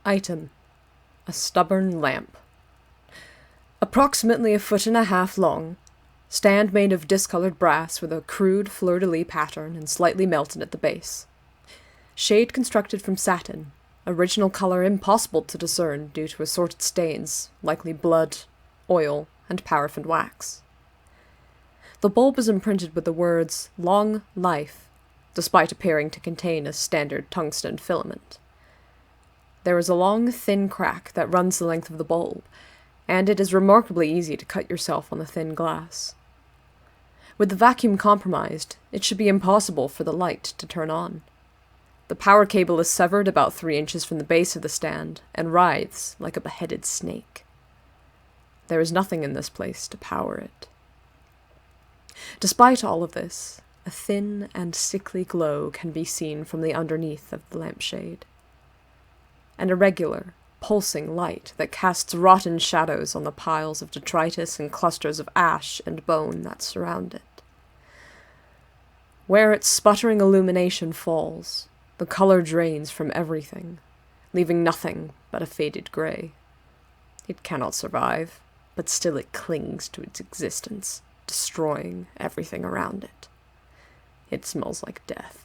Item: a stubborn lamp. Approximately 1.5 feet long, stand made of discolored brass with a crude fleur-de-lis pattern and slightly melted at the base. Shade constructed from satin, original color impossible to discern due to assorted stains, likely blood, oil, and paraffin wax. The bulb is imprinted with the words "Long Life," despite appearing to contain a standard tungsten filament. There is a long, thin crack that runs the length of the bulb, and it is remarkably easy to cut yourself on the thin glass. With the vacuum compromised, it should be impossible for the light to turn on. The power cable is severed about 3 inches from the base of the stand and writhes like a beheaded snake. There is nothing in this place to power it. Despite all of this, a thin and sickly glow can be seen from the underneath of the lampshade. An irregular, pulsing light that casts rotten shadows on the piles of detritus and clusters of ash and bone that surround it. Where its sputtering illumination falls, the color drains from everything, leaving nothing but a faded gray. It cannot survive, but still it clings to its existence, destroying everything around it. It smells like death.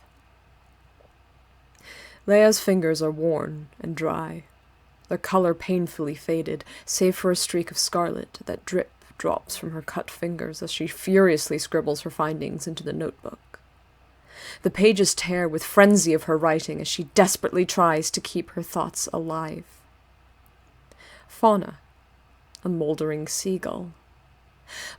Leia's fingers are worn and dry, their color painfully faded, save for a streak of scarlet that drops from her cut fingers as she furiously scribbles her findings into the notebook. The pages tear with frenzy of her writing as she desperately tries to keep her thoughts alive. Fauna: a moldering seagull.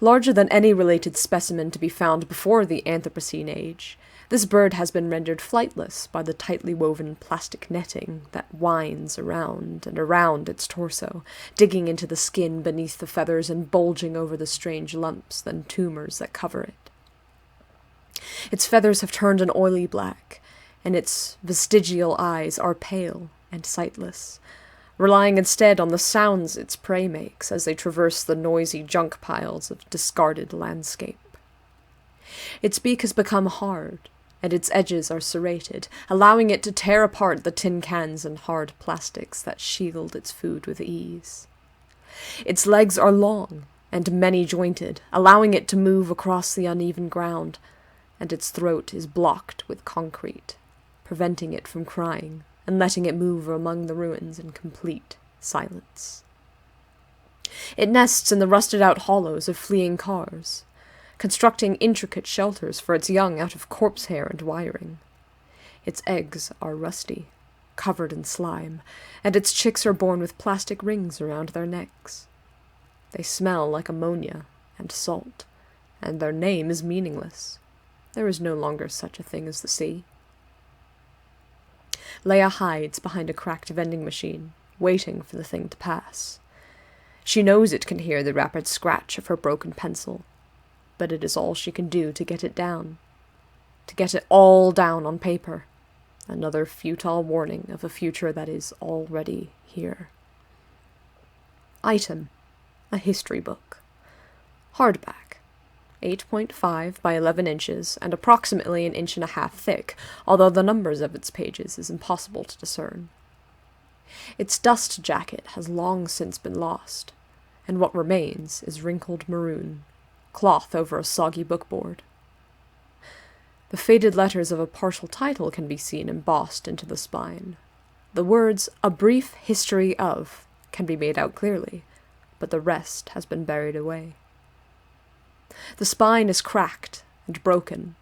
Larger than any related specimen to be found before the Anthropocene age, this bird has been rendered flightless by the tightly woven plastic netting that winds around and around its torso, digging into the skin beneath the feathers and bulging over the strange lumps and tumors that cover it. Its feathers have turned an oily black, and its vestigial eyes are pale and sightless, relying instead on the sounds its prey makes as they traverse the noisy junk piles of discarded landscape. Its beak has become hard, and its edges are serrated, allowing it to tear apart the tin cans and hard plastics that shield its food with ease. Its legs are long and many-jointed, allowing it to move across the uneven ground, and its throat is blocked with concrete, preventing it from crying and letting it move among the ruins in complete silence. It nests in the rusted-out hollows of fleeing cars, constructing intricate shelters for its young out of corpse hair and wiring. Its eggs are rusty, covered in slime, and its chicks are born with plastic rings around their necks. They smell like ammonia and salt, and their name is meaningless. There is no longer such a thing as the sea. Leia hides behind a cracked vending machine, waiting for the thing to pass. She knows it can hear the rapid scratch of her broken pencil, but it is all she can do to get it down. To get it all down on paper. Another futile warning of a future that is already here. Item: a history book. Hardback. 8.5 by 11 inches and approximately 1.5 inches thick, although the numbers of its pages is impossible to discern. Its dust jacket has long since been lost, and what remains is wrinkled maroon, cloth over a soggy bookboard. The faded letters of a partial title can be seen embossed into the spine. The words, "A Brief History of," can be made out clearly, but the rest has been buried away. The spine is cracked and broken,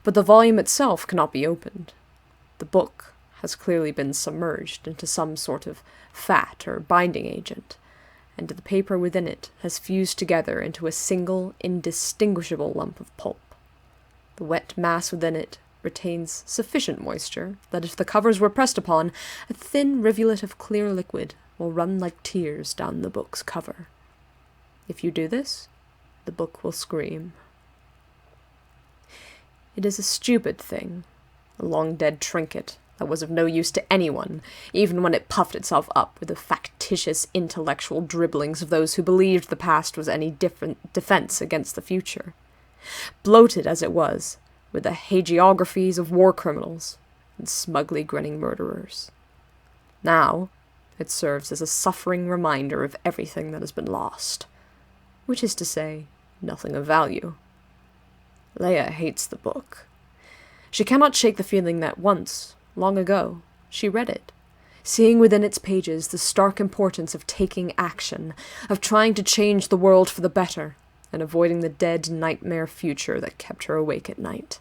but the volume itself cannot be opened. The book has clearly been submerged into some sort of fat or binding agent, and the paper within it has fused together into a single, indistinguishable lump of pulp. The wet mass within it retains sufficient moisture that if the covers were pressed upon, a thin rivulet of clear liquid will run like tears down the book's cover. If you do this, the book will scream. It is a stupid thing, a long-dead trinket that was of no use to anyone, even when it puffed itself up with the factitious intellectual dribblings of those who believed the past was any different defense against the future. Bloated as it was, with the hagiographies of war criminals and smugly grinning murderers. Now, It serves as a suffering reminder of everything that has been lost. Which is to say, nothing of value. Leia hates the book. She cannot shake the feeling that once, long ago, she read it, seeing within its pages the stark importance of taking action, of trying to change the world for the better, and avoiding the dead nightmare future that kept her awake at night.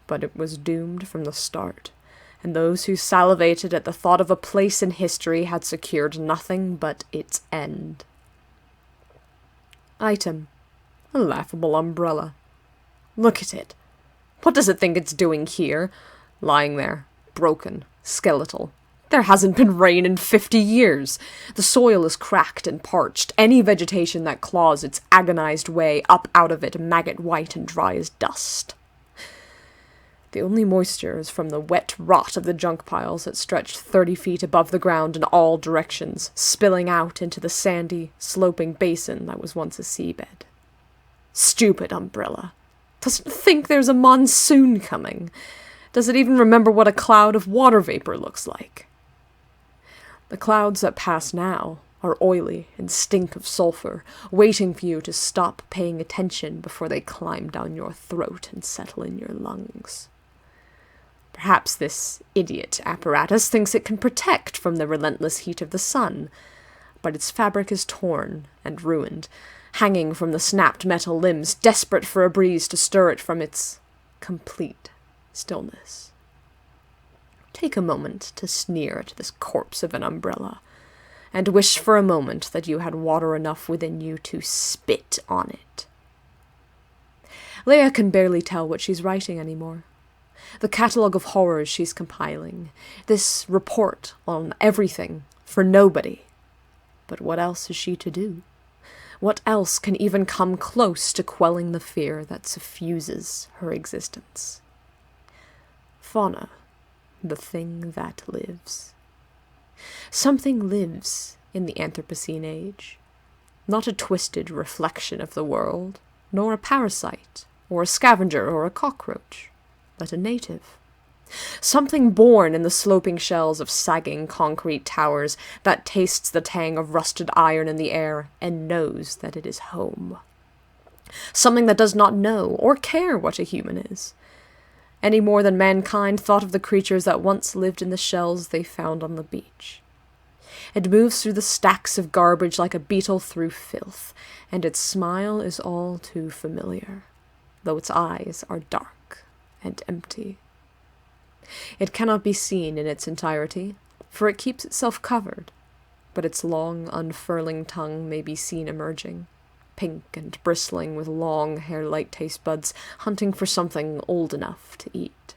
But it was doomed from the start, and those who salivated at the thought of a place in history had secured nothing but its end. Item: a laughable umbrella. Look at it. What does it think it's doing here? Lying there, broken, skeletal. There hasn't been rain in 50 years. The soil is cracked and parched. Any vegetation that claws its agonized way up out of it maggot white and dry as dust. The only moisture is from the wet rot of the junk piles that stretched 30 feet above the ground in all directions, spilling out into the sandy, sloping basin that was once a seabed. Stupid umbrella. Doesn't think there's a monsoon coming. Does it even remember what a cloud of water vapor looks like? The clouds that pass now are oily and stink of sulfur, waiting for you to stop paying attention before they climb down your throat and settle in your lungs. Perhaps this idiot apparatus thinks it can protect from the relentless heat of the sun, but its fabric is torn and ruined, hanging from the snapped metal limbs, desperate for a breeze to stir it from its complete stillness. Take a moment to sneer at this corpse of an umbrella, and wish for a moment that you had water enough within you to spit on it. Leia can barely tell what she's writing anymore. The catalogue of horrors she's compiling, this report on everything for nobody. But what else is she to do? What else can even come close to quelling the fear that suffuses her existence? Fauna, the thing that lives. Something lives in the Anthropocene age. Not a twisted reflection of the world, nor a parasite, or a scavenger, or a cockroach, but a native. Something born in the sloping shells of sagging concrete towers that tastes the tang of rusted iron in the air and knows that it is home. Something that does not know or care what a human is, any more than mankind thought of the creatures that once lived in the shells they found on the beach. It moves through the stacks of garbage like a beetle through filth, and its smile is all too familiar, though its eyes are dark and empty. It cannot be seen in its entirety, for it keeps itself covered, but its long, unfurling tongue may be seen emerging, pink and bristling with long, hair-like taste buds, hunting for something old enough to eat.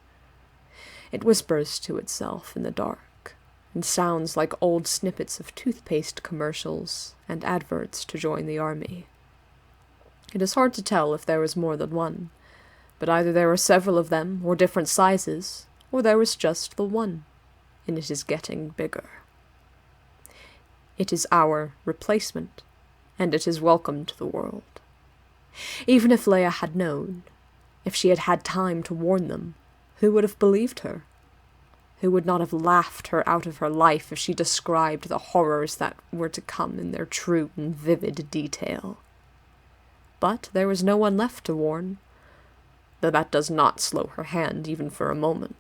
It whispers to itself in the dark, and sounds like old snippets of toothpaste commercials and adverts to join the army. It is hard to tell if there is more than one, but either there are several of them, or different sizes, or there is just the one, and it is getting bigger. It is our replacement, and it is welcome to the world. Even if Leia had known, if she had had time to warn them, who would have believed her? Who would not have laughed her out of her life if she described the horrors that were to come in their true and vivid detail? But there was no one left to warn, though that does not slow her hand even for a moment.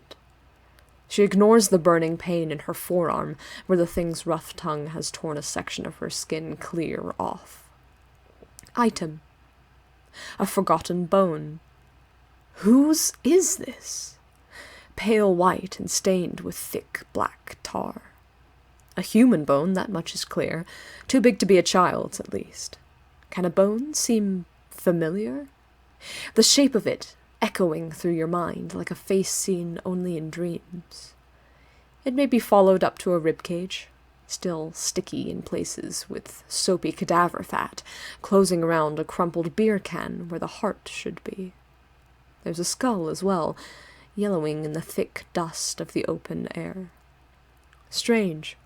She ignores the burning pain in her forearm, where the thing's rough tongue has torn a section of her skin clear off. Item: a forgotten bone. Whose is this? Pale white and stained with thick black tar. A human bone, that much is clear. Too big to be a child's, at least. Can a bone seem familiar? The shape of it echoing through your mind like a face seen only in dreams. It may be followed up to a ribcage, still sticky in places with soapy cadaver fat, closing around a crumpled beer can where the heart should be. There's a skull as well, yellowing in the thick dust of the open air. Strange.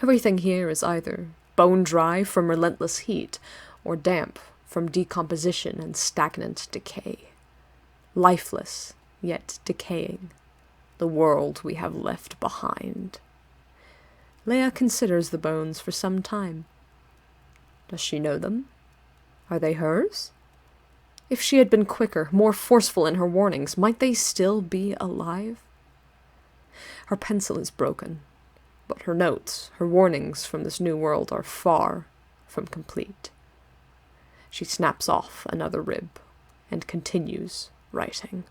Everything here is either bone dry from relentless heat, or damp from decomposition and stagnant decay. Lifeless, yet decaying, the world we have left behind. Leia considers the bones for some time. Does she know them? Are they hers? If she had been quicker, more forceful in her warnings, might they still be alive? Her pencil is broken, but her notes, her warnings from this new world are far from complete. She snaps off another rib and continues writing.